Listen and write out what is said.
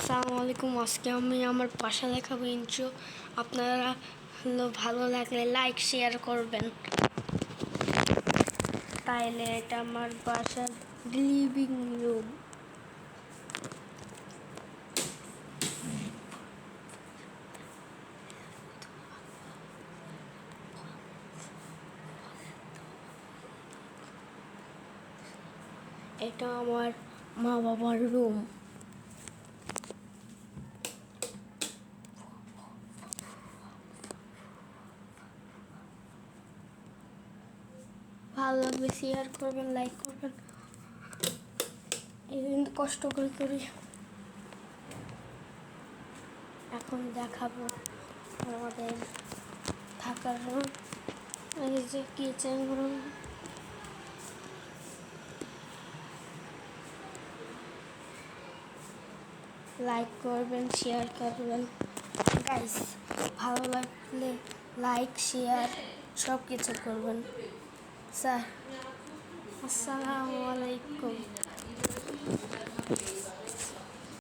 আসসালামু আলাইকুম। আজকে আমি আমার বাসা দেখাবো ইন্ট্রো। আপনারা ভালো লাগলে লাইক শেয়ার করবেন। তাইলে এটা আমার বাসার লিভিং রুম। এটা আমার মা বাবার রুম। ভালো লাগলে শেয়ার করবেন, লাইক করবেন। এই কিন্তু কষ্ট করে করি। এখন দেখাবো আমাদের থাকার রুম। এই যে কিচেন রুম। লাইক করবেন, শেয়ার করবেন গাইস। ভালো লাগলে লাইক শেয়ার সব কিছু করবেন স্যার। আসসালামু আলাইকুম।